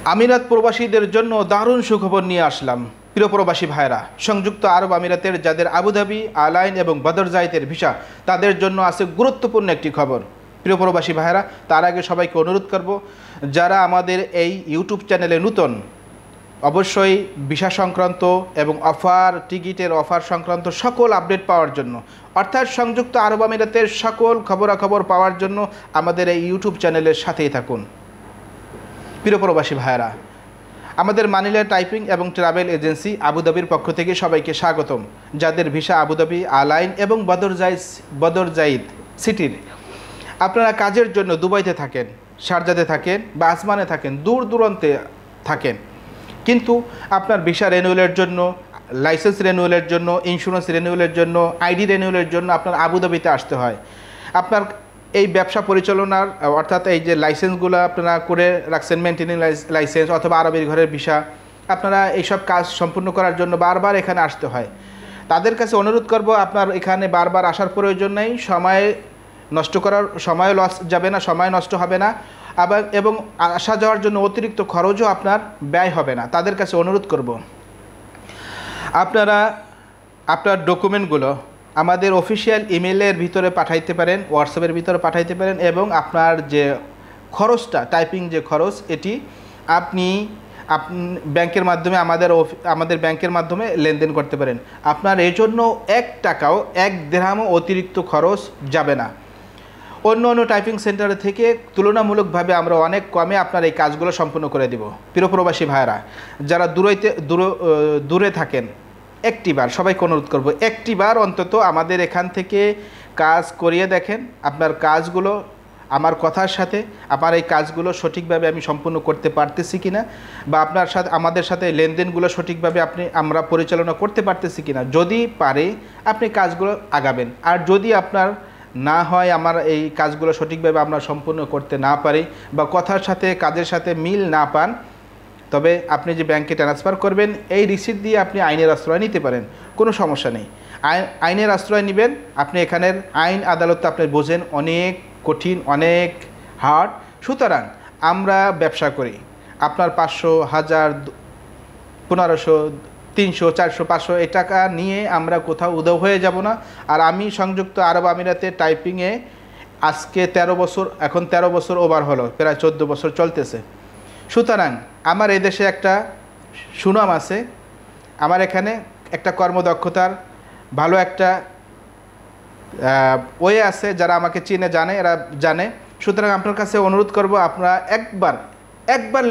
আমিরাত প্রবাসীদের জন্য দারুণ সুখবর নিয়ে আসলাম। প্রিয় প্রবাসী ভাইরা, সংযুক্ত আরব আমিরাতের যাদের আবুধাবি, আলাইন এবং বদর জায়েদের ভিসা, তাদের জন্য আছে গুরুত্বপূর্ণ একটি খবর। প্রিয় প্রবাসী ভাইরা, তার আগে সবাইকে অনুরোধ করব, যারা আমাদের এই ইউটিউব চ্যানেলে নতুন, অবশ্যই ভিসা সংক্রান্ত এবং টিকিটের অফার সংক্রান্ত সকল আপডেট পাওয়ার জন্য, অর্থাৎ সংযুক্ত আরব আমিরাতের সকল খবরাখবর পাওয়ার জন্য আমাদের এই ইউটিউব চ্যানেলের সাথেই থাকুন। প্রিয় প্রবাসী ভাইয়েরা, আমাদের মানিলা টাইপিং এবং ট্রাভেল এজেন্সি আবুধাবির পক্ষ থেকে সবাইকে স্বাগতম। যাদের ভিসা আবুধাবি, আলাইন এবং বদর জায়েদ সিটির, আপনারা কাজের জন্য দুবাইতে থাকেন, শারজাতে থাকেন বা আসমানে থাকেন, দূর দূরান্তে থাকেন, কিন্তু আপনার ভিসা রেনুয়ালের জন্য, লাইসেন্স রেনুয়ালের জন্য, ইন্স্যুরেন্স রেনুয়ালের জন্য, আইডি রেনুয়ালের জন্য আপনার আবুধাবিতে আসতে হয়। আপনার এই ব্যবসা পরিচালনার, অর্থাৎ এই যে লাইসেন্সগুলো আপনারা করে রাখছেন, মেনটেনিং লাইসেন্স অথবা আরবের ঘরের ভিসা, আপনারা এইসব কাজ সম্পূর্ণ করার জন্য বারবার এখানে আসতে হয়। তাদের কাছে অনুরোধ করব, আপনার এখানে বারবার আসার প্রয়োজন নেই, সময় লস যাবে না, সময় নষ্ট হবে না, আবার এবং আসা যাওয়ার জন্য অতিরিক্ত খরচও আপনার ব্যয় হবে না। তাদের কাছে অনুরোধ করব, আপনারা আপনার ডকুমেন্টগুলো আমাদের অফিসিয়াল ইমেলের ভিতরে পাঠাইতে পারেন, হোয়াটসঅ্যাপের ভিতরে পাঠাইতে পারেন, এবং আপনার যে খরচটা, টাইপিং যে খরচ, এটি আপনি ব্যাংকের মাধ্যমে আমাদের ব্যাংকের মাধ্যমে লেনদেন করতে পারেন। আপনার এই জন্য 1 টাকাও 1 দিরহামও অতিরিক্ত খরচ যাবে না। অন্য টাইপিং সেন্টার থেকে তুলনামূলকভাবে আমরা অনেক কমে আপনার এই কাজগুলো সম্পূর্ণ করে দেব। প্রিয় প্রবাসী ভাইয়েরা, যারা দূরে থাকেন, একটিবার সবাইকে অনুরোধ করব, একটিবার অন্তত আমাদের এখান থেকে কাজ করিয়ে দেখেন। আপনার কাজগুলো আমার কথার সাথে, আমার এই কাজগুলো সঠিকভাবে আমি সম্পূর্ণ করতে পারতেছি কিনা, বা আপনার সাথে আমাদের সাথে লেনদেনগুলো সঠিকভাবে আমরা পরিচালনা করতে পারতেছি কিনা। যদি পারে আপনি কাজগুলো আগাবেন, আর যদি আপনার না হয়, আমার এই কাজগুলো সঠিকভাবে আমরা সম্পূর্ণ করতে না পারি, বা কথার সাথে কাজের সাথে মিল না পান, তবে আপনি যে ব্যাংকে ট্রান্সফার করবেন, এই রিসিট দিয়ে আপনি আইনের আশ্রয় নিতে পারেন, কোনো সমস্যা নেই। আইনের আশ্রয় নেবেন। আপনি এখানের আইন আদালত আপনি বোঝেন, অনেক কঠিন, অনেক হার্ড। সুতরাং আমরা ব্যবসা করি, আপনার 500, 1000, 1500, 300, 400, 500 এই টাকা নিয়ে আমরা কোথাও উধাও হয়ে যাব না। আর আমি সংযুক্ত আরব আমিরাতে টাইপিংয়ে আজকে 13 বছর, এখন 13 বছর ওভার হলো, প্রায় 14 বছর চলতেছে। সুতরাং আমার এই দেশে একটা সুনাম আছে, আমার এখানে একটা কর্মদক্ষতার ভালো একটা ওয়ে আছে। যারা আমাকে চিনে, এরা জানে। সুতরাং আপনার কাছে অনুরোধ করব, আপনারা একবার